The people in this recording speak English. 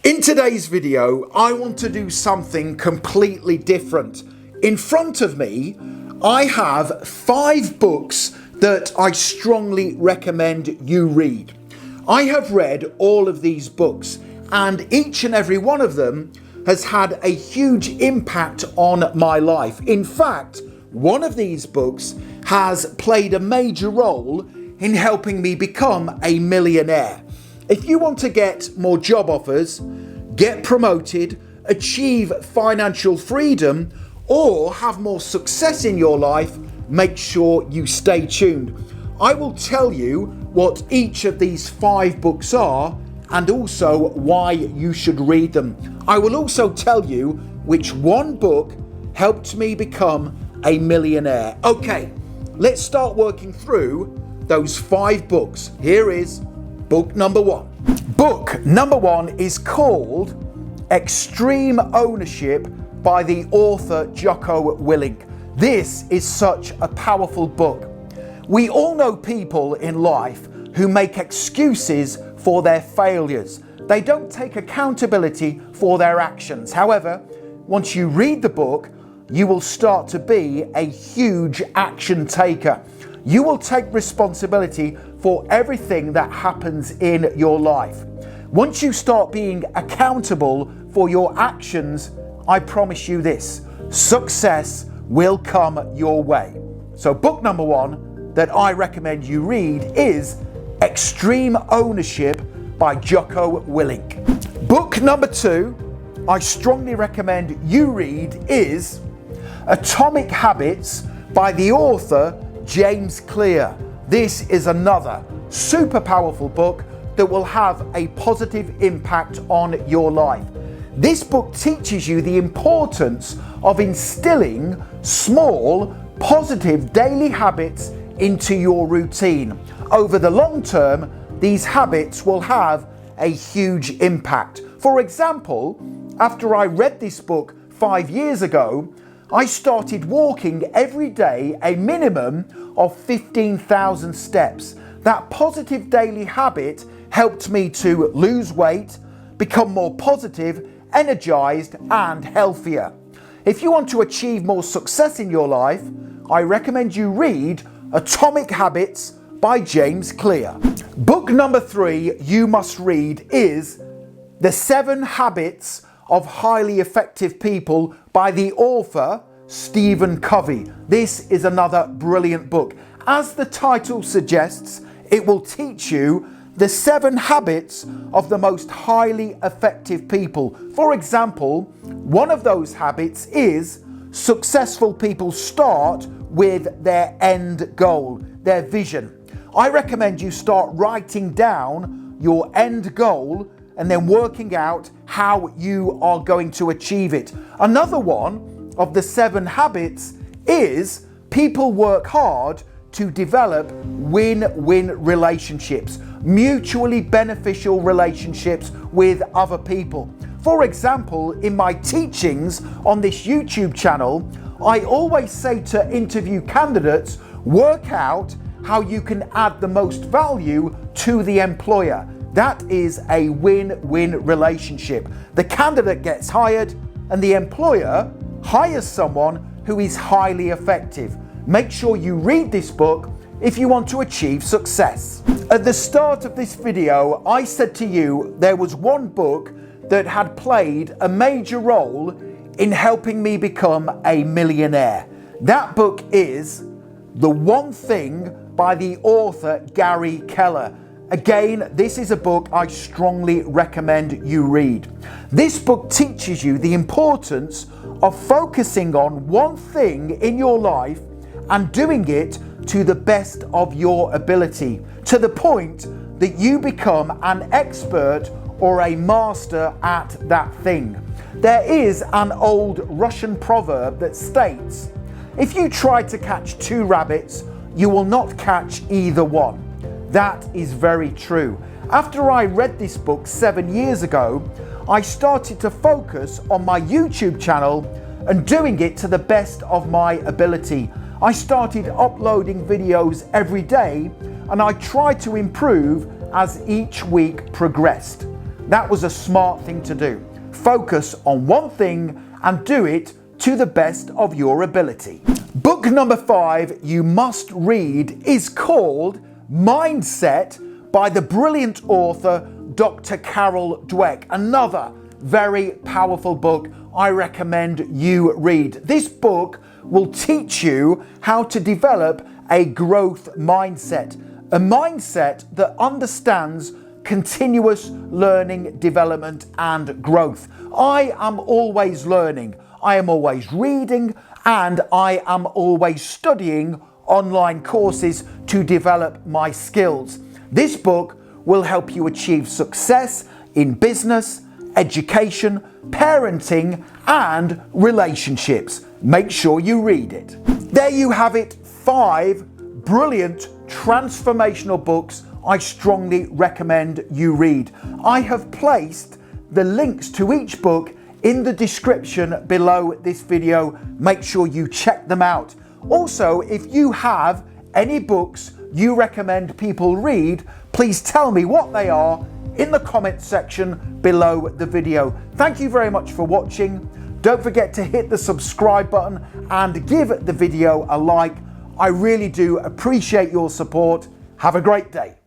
In today's video, I want to do something completely different. In front of me, I have 5 books that I strongly recommend you read. I have read all of these books, and each and every one of them has had a huge impact on my life. In fact, one of these books has played a major role in helping me become a millionaire. If you want to get more job offers, get promoted, achieve financial freedom, or have more success in your life, make sure you stay tuned. I will tell you what each of these 5 books are and also why you should read them. I will also tell you which one book helped me become a millionaire. Okay, let's start working through those 5 books. Here is book number 1. Book number 1 is called Extreme Ownership by the author Jocko Willink. This is such a powerful book. We all know people in life who make excuses for their failures. They don't take accountability for their actions. However, once you read the book, you will start to be a huge action taker. You will take responsibility for everything that happens in your life. Once you start being accountable for your actions, I promise you this: success will come your way. So book number 1 that I recommend you read is Extreme Ownership by Jocko Willink. Book number 2 I strongly recommend you read is Atomic Habits by the author James Clear. This is another super powerful book that will have a positive impact on your life. This book teaches you the importance of instilling small, positive daily habits into your routine. Over the long term, these habits will have a huge impact. For example, after I read this book 5 years ago, I started walking every day a minimum of 15,000 steps. That positive daily habit helped me to lose weight, become more positive, energized, and healthier. If you want to achieve more success in your life, I recommend you read Atomic Habits by James Clear. Book number 3 you must read is The 7 Habits of Highly Effective People by the author Stephen Covey. This is another brilliant book. As the title suggests, it will teach you the 7 habits of the most highly effective people. For example, one of those habits is successful people start with their end goal, their vision. I recommend you start writing down your end goal and then working out how you are going to achieve it. Another one of the 7 habits is people work hard to develop win-win relationships, mutually beneficial relationships with other people. For example, in my teachings on this YouTube channel, I always say to interview candidates, work out how you can add the most value to the employer. That is a win-win relationship. The candidate gets hired and the employer hires someone who is highly effective. Make sure you read this book if you want to achieve success. At the start of this video, I said to you there was one book that had played a major role in helping me become a millionaire. That book is The One Thing by the author Gary Keller. Again, this is a book I strongly recommend you read. This book teaches you the importance of focusing on one thing in your life and doing it to the best of your ability, to the point that you become an expert or a master at that thing. There is an old Russian proverb that states, if you try to catch 2 rabbits, you will not catch either one. That is very true. After I read this book 7 years ago, I started to focus on my YouTube channel and doing it to the best of my ability. I started uploading videos every day and I tried to improve as each week progressed. That was a smart thing to do. Focus on one thing and do it to the best of your ability. Book number 5 you must read is called Mindset by the brilliant author Dr. Carol Dweck. Another very powerful book I recommend you read. This book will teach you how to develop a growth mindset, a mindset that understands continuous learning, development, and growth. I am always learning, I am always reading, and I am always studying online courses to develop my skills. This book will help you achieve success in business, education, parenting, and relationships. Make sure you read it. There you have it, 5 brilliant transformational books I strongly recommend you read. I have placed the links to each book in the description below this video. Make sure you check them out. Also, if you have any books you recommend people read, please tell me what they are in the comment section below the video. Thank you very much for watching. Don't forget to hit the subscribe button and give the video a like. I really do appreciate your support. Have a great day.